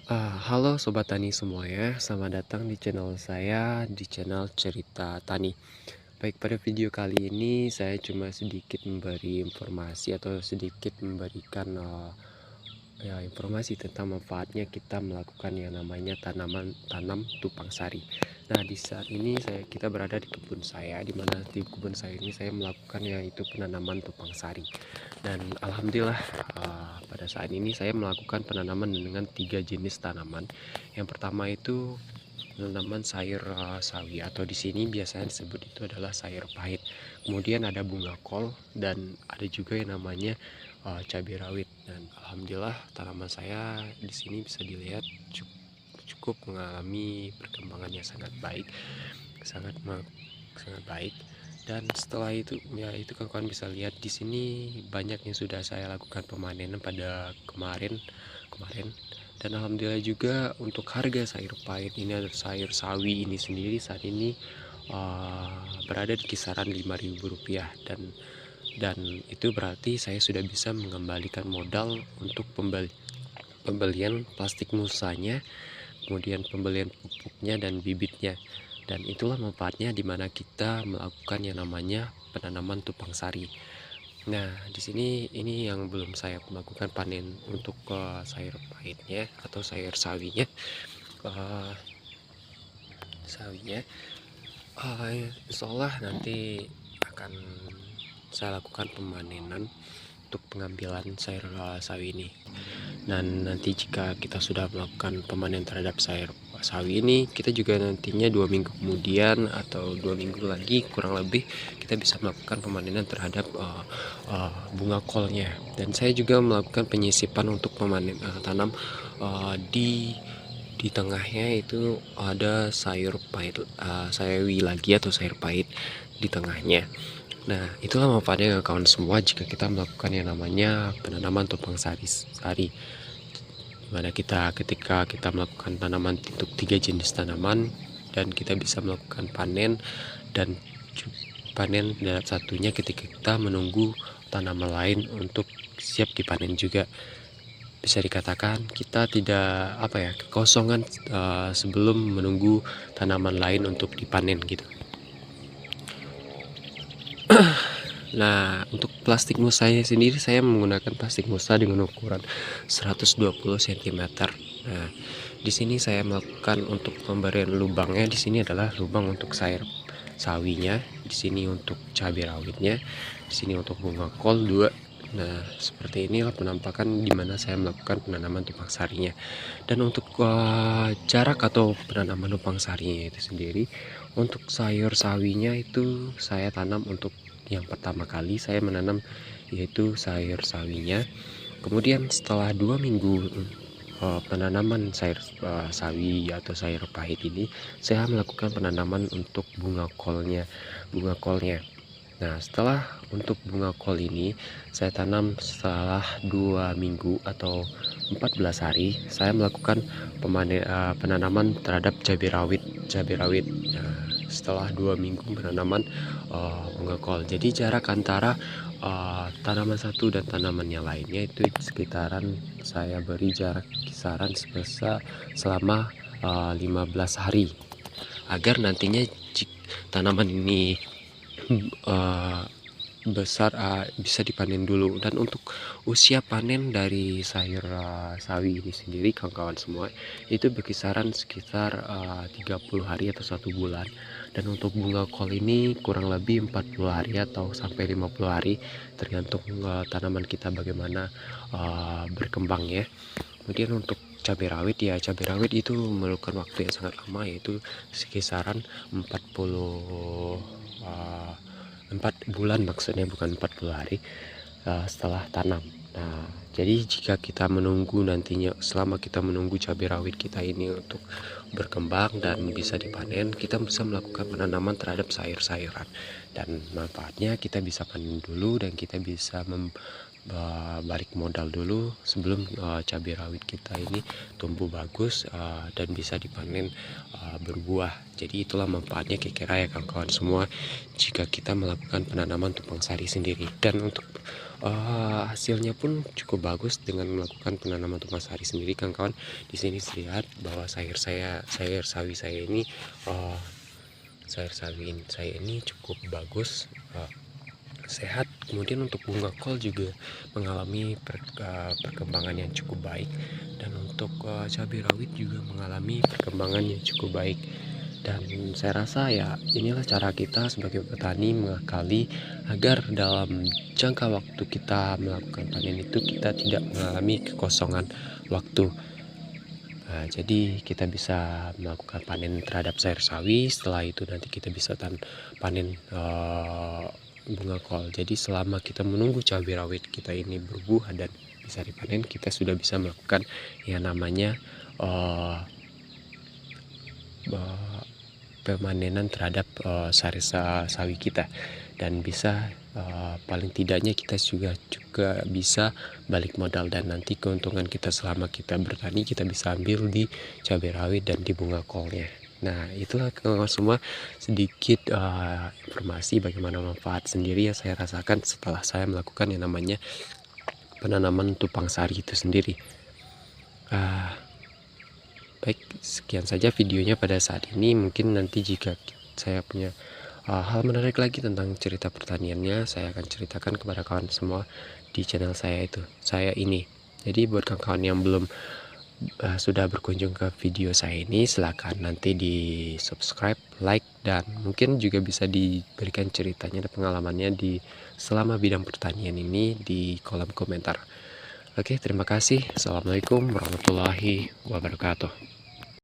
Halo Sobat Tani semuanya, selamat datang di channel saya, di channel Cerita Tani. Baik, pada video kali ini saya cuma sedikit memberi informasi atau sedikit memberikan informasi tentang manfaatnya kita melakukan yang namanya tanam tupang sari. Nah, di saat ini kita berada di kebun saya, di mana di kebun saya ini saya melakukan yaitu penanaman tupang sari. Dan alhamdulillah pada saat ini saya melakukan penanaman dengan 3 jenis tanaman. Yang pertama itu tanaman sayur sawi, atau di sini biasanya disebut itu adalah sayur pahit. Kemudian ada bunga kol dan ada juga yang namanya cabai rawit. Dan alhamdulillah tanaman saya di sini bisa dilihat cukup mengalami perkembangan yang sangat baik, sangat sangat baik. Dan setelah itu ya, itu kawan-kawan bisa lihat di sini banyak yang sudah saya lakukan pemanenan pada kemarin. Dan alhamdulillah juga untuk harga sayur pahit ini atau sayur sawi ini sendiri saat ini berada di kisaran Rp5.000. Dan itu berarti saya sudah bisa mengembalikan modal untuk pembelian plastik musanya, kemudian pembelian pupuknya dan bibitnya. Dan itulah manfaatnya di mana kita melakukan yang namanya penanaman tupang sari. Nah, di sini ini yang belum saya melakukan panen untuk sayur pahitnya atau sayur sawinya. Uh, sawinya, insya Allah nanti akan saya lakukan pemanenan untuk pengambilan sayur sawi ini. Dan nanti jika kita sudah melakukan pemanen terhadap sayur sawi ini, kita juga nantinya 2 minggu kemudian atau 2 minggu lagi kurang lebih kita bisa melakukan pemanenan terhadap bunga kolnya. Dan saya juga melakukan penyisipan untuk memanen tanam di tengahnya itu ada sayur pahit, sawi lagi atau sayur pahit di tengahnya. Nah, itulah manfaatnya kawan semua jika kita melakukan yang namanya penanaman tupang sari. Dimana ketika kita melakukan tanaman untuk 3 jenis tanaman, dan kita bisa melakukan panen dan panen dalam satunya ketika kita menunggu tanaman lain untuk siap dipanen juga. Bisa dikatakan kita tidak kekosongan sebelum menunggu tanaman lain untuk dipanen gitu. Nah, untuk plastik musanya sendiri saya menggunakan plastik musa dengan ukuran 120 cm. Nah, di sini saya melakukan untuk pemberian lubangnya, di sini adalah lubang untuk sayur sawinya, di sini untuk cabai rawitnya, di sini untuk bunga kol 2. Nah, seperti inilah penampakan di mana saya melakukan penanaman tupang sarinya. Dan untuk jarak atau penanaman tupang sarinya itu sendiri, untuk sayur sawinya itu saya tanam untuk yang pertama kali saya menanam yaitu sayur sawinya. Kemudian setelah 2 minggu penanaman sayur sawi atau sayur pahit ini, saya melakukan penanaman untuk bunga kolnya. Nah, setelah untuk bunga kol ini saya tanam setelah 2 minggu atau 14 hari, saya melakukan penanaman terhadap cabai rawit. Nah, setelah 2 minggu penanaman bunga kol, jadi jarak antara tanaman satu dan tanaman yang lainnya itu sekitaran saya beri jarak kisaran selama 15 hari, agar nantinya tanaman ini besar bisa dipanen dulu. Dan untuk usia panen dari sayur sawi ini sendiri kawan-kawan semua itu berkisaran sekitar 30 hari atau 1 bulan. Dan untuk bunga kol ini kurang lebih 40 hari atau sampai 50 hari, tergantung tanaman kita bagaimana berkembang ya. Kemudian untuk cabai rawit itu memerlukan waktu yang sangat lama, yaitu sekisaran 4 bulan, maksudnya bukan 40 hari setelah tanam. Nah, jadi jika kita menunggu nantinya, selama kita menunggu cabai rawit kita ini untuk berkembang dan bisa dipanen, kita bisa melakukan penanaman terhadap sayur-sayuran. Dan manfaatnya kita bisa panen dulu dan kita bisa balik modal dulu sebelum cabai rawit kita ini tumbuh bagus dan bisa dipanen berbuah. Jadi itulah manfaatnya kira-kira ya kawan-kawan semua jika kita melakukan penanaman tumpang sari sendiri. Dan untuk hasilnya pun cukup bagus dengan melakukan penanaman tumpang sari sendiri kawan-kawan. Di sini lihat bahwa sayur sawi saya ini cukup bagus, sehat. Kemudian untuk bunga kol juga mengalami perkembangan yang cukup baik, dan untuk cabai rawit juga mengalami perkembangan yang cukup baik. Dan saya rasa ya inilah cara kita sebagai petani mengakali agar dalam jangka waktu kita melakukan panen itu kita tidak mengalami kekosongan waktu. Nah, jadi kita bisa melakukan panen terhadap sayur sawi, setelah itu nanti kita bisa panen bunga kol. Jadi selama kita menunggu cabai rawit kita ini berbuah dan bisa dipanen, kita sudah bisa melakukan yang namanya pemanenan terhadap sawi kita, dan bisa paling tidaknya kita juga bisa balik modal, dan nanti keuntungan kita selama kita bertani kita bisa ambil di cabai rawit dan di bunga kolnya. Nah, itulah kawan-kawan semua sedikit informasi bagaimana manfaat sendiri yang saya rasakan setelah saya melakukan yang namanya penanaman tumpang sari itu sendiri. Baik, sekian saja videonya pada saat ini. Mungkin nanti jika saya punya hal menarik lagi tentang cerita pertaniannya, saya akan ceritakan kepada kawan semua di channel saya ini. Jadi buat kawan-kawan yang belum sudah berkunjung ke video saya ini, silahkan nanti di subscribe, like, dan mungkin juga bisa diberikan ceritanya dan pengalamannya di selama bidang pertanian ini di kolom komentar. Oke, terima kasih. Assalamualaikum warahmatullahi wabarakatuh.